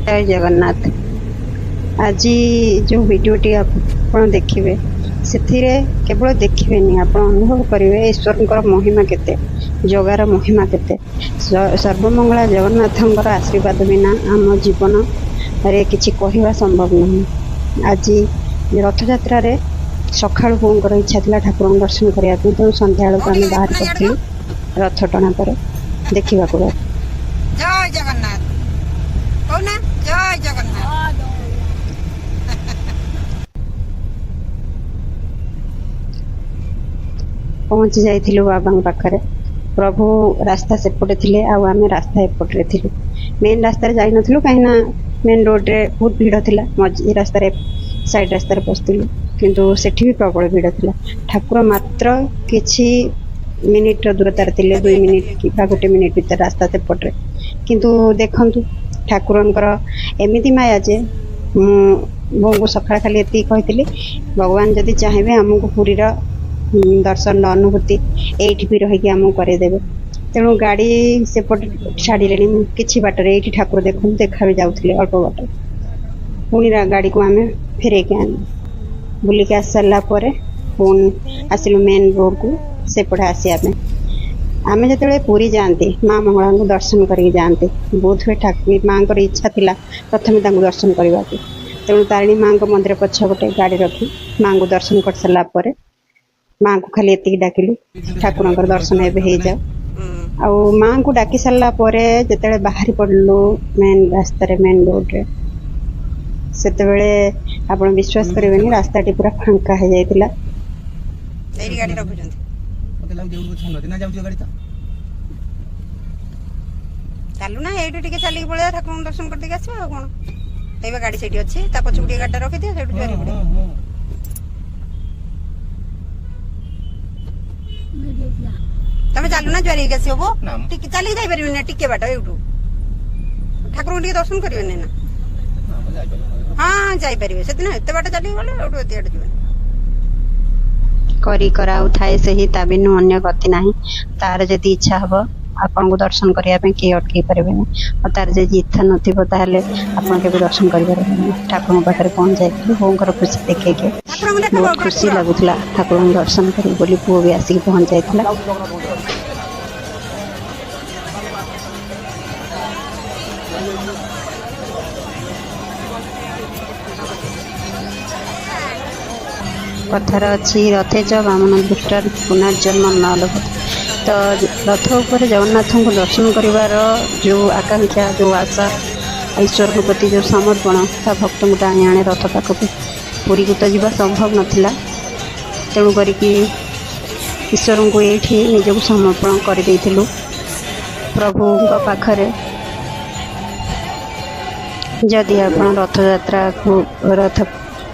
जय जगन्नाथ। आज जो वीडियोटी आप देखिए से केवल देखिए आप अनुभव करेंगे ईश्वर महिमा केते, जगार महिमा केते। सर्वमंगला जगन्नाथंकर आशीर्वाद बिना आम जीवन रे किछि कहवा संभव नहीं। आज रथ यात्रा सकाळु बोर इच्छा था ठाकुर दर्शन करने तो संध्या बेलू आम बाहर करूँ रथ टଣା पर देखा। जय जगन्नाथ कौना जय जगन्नाथ। पहुँची जाइलु बाबा पाखरे। प्रभु रास्ता सेपटे थिले आम रास्ता एपटे थिलु। मेन रास्तार जाई नथिलु कहीं मेन रोड रे बहुत भीड़ थिला। मझी रास्ता साइड रास्तार पशुलु किंतु सेठी भी प्रबल भीड़ थिला। ठाकुर मात्र किछि मिनिट दूरतार थिले, 2 मिनिट कि 1 मिनिट भीतर रास्ता सेपटे। किंतु देखंतु ठाकुरंकर एमिति माया जे बो को सकाळ खाली एति कहिथिले भगवान जदि चाहेबे हमको पुरी दर्शन अनुभूति एठी भी रही आमको करदेवे। तेणु गाड़ी सेपट छाड़े कि बाटर ये ठाकुर देखु देखा भी जाऊे अल्प बाट। पुणी गाड़ी को आम फेर आन बुलिक आस सारा पुणी आसिलु मेन रोड को सेपटे आसवाई। आम जो पुरी जाती माँ मंगला को दर्शन करके जाते बहुत हुए ठाकुर माँ को इच्छा थी प्रथम दर्शन करने को। तेणु तारिणी माँ मंदिर पछपटे गाड़ी रखी माँ को दर्शन कर सारापर माँ को खाली एति डाकिलु ठाकुर दर्शन एवं हो जाओ। आउ माँ को डाकी सारापर जिते बाहरी पड़लु मेन रास्तार मेन रोड रे सेते आप विश्वास करेंगे रास्ताटी पूरा फांका हो जाइतिला। चलू ना ये चलिक पड़े ठाकुर दर्शन करके आस कौन तेज गाड़ी से अच्छी पछुटे गाड़ी रखी दिया से जुआरी पड़े। तमें चलू ना जुआरी आस चलिक जापर ना टिके बाट यूटू ठाकुर दर्शन करेंगे ना। हाँ जापर से एत बाट चलिक गले एत बाटे जी करी कराऊ थाए से ही ता बिनु अन्य गति नाही। तार जदि इच्छा हम आपन को दर्शन करने किए अटकई पारे और तार जब इच्छा नथिबो ताहले आपन के दर्शन कर ठाकुर पाखे पहुँच जाइए। बोर खुशी देखे बहुत खुशी लगुला ठाकुर दर्शन करी बोली पुओ भी आसिक पहुँच जाइला। कथार अच्छी रथे च बामन दृष्टा पुनर्जन्म न लभते। तो रथ उपर जगन्नाथ को दर्शन कर जो आकांक्षा जो आशा ईश्वर के प्रति जो समर्पण ता भक्त को टाणी आने रथ पाखक। पुरी को तो जीवा संभव नाला तेणु करी ईश्वर को ये निजक समर्पण कर प्रभु पाखरे। जदि आप रथ यात्रा को रथ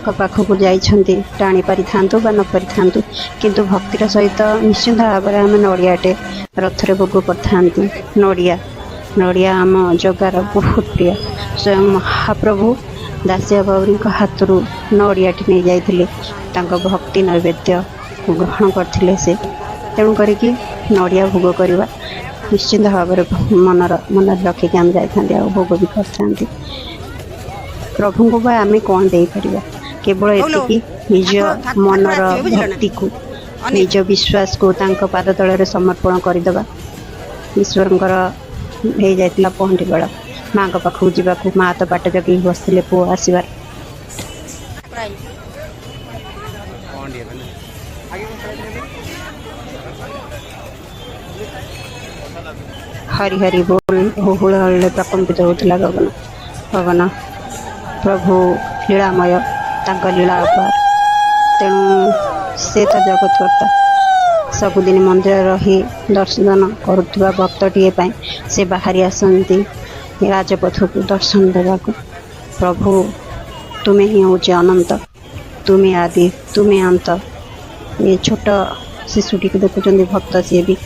पाखक जाइछन्ति टाणी पारि थांतु बा न पारि थांतु किंतु भक्तिर सहित निश्चित भाव में आम नड़ियाटे रथरे भोग करथांती। नड़िया आम जगार बहुत प्रिय। स्वयं महाप्रभु दासिया बाबरी हाथ नड़ियाटी नहीं जाइथिले तांको भक्ति नैवेद्य को ग्रहण करथिले से। तेणु करिकी नड़िया भोग करवा निश्चित भाव मन रखिक आम जाइथांती आ भोग भी करथांती। प्रभु को आम कौन दे परिबा केवल एतिकी निज मनर भक्ति को निज विश्वास को तांको पाद तले समर्पण करदेवा। ईश्वर हो जाता पहुँची बेल माँ पाखक जावाक माँ तो बाट जगि बसते पुओ आसबार। हरि हरि बोल हुल प्रकम्पित होता गगन गगन। प्रभु लीलामय तांका लीला अपार। तेणु से तो जगतकर्ता सबुदिन मंदिर रही दर्शन करुवा भक्तटीए से बाहरी आसती राजपथ को दर्शन देवाक। प्रभु तुम्हें ही हूँ अनंत, तुम्हें आदि तुम्हें अंत। ये छोट शिशुटी को देखुं भक्त सी भी।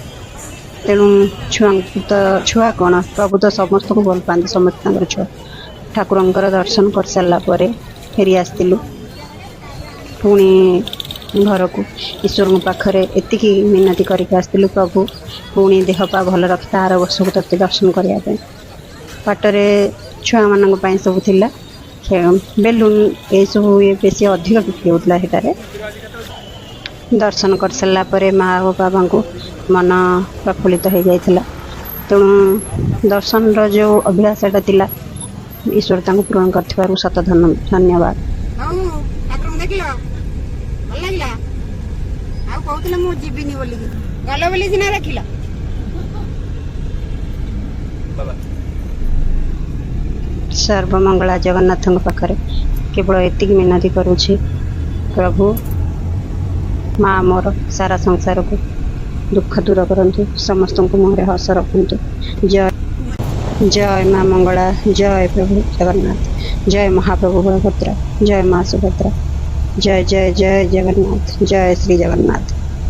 तेणु छुआ तो छुआ कौन प्रभु तो समस्त को भल पाते समस्त छुआ। ठाकुर दर्शन कर सारापर फेरी आसलु पुणी घर को ईश्वर पाखरे एतिकी मिनती करके आसलु प्रभु पुणी देह पा भल रखी तार वर्ष को तत्ते दर्शन करने बाटरे छुआ मान सब थिला बेलून ये सब ये बेसी अधिक बिक्री होता है। दर्शन कर सारा पर माँ और बाबा को मन प्रफुल्लित हो जाता तेणु दर्शन जो अभिलाषाटा थिला ईश्वर तांको पूरण कर शत धन्यवाद। सर्वमंगला जगन्नाथ पाखरे केवल एति मिनती करुछि प्रभु माँ मोर सारा संसार को दुख दूर करंतु समस्त को मुहरे हस रखंतु। जय जय माँ मंगला, जय प्रभु जगन्नाथ, जय महाप्रभु बलभद्र, जय माँ सुभद्रा, जय जय जय जगन्नाथ, जय श्री जगन्नाथ।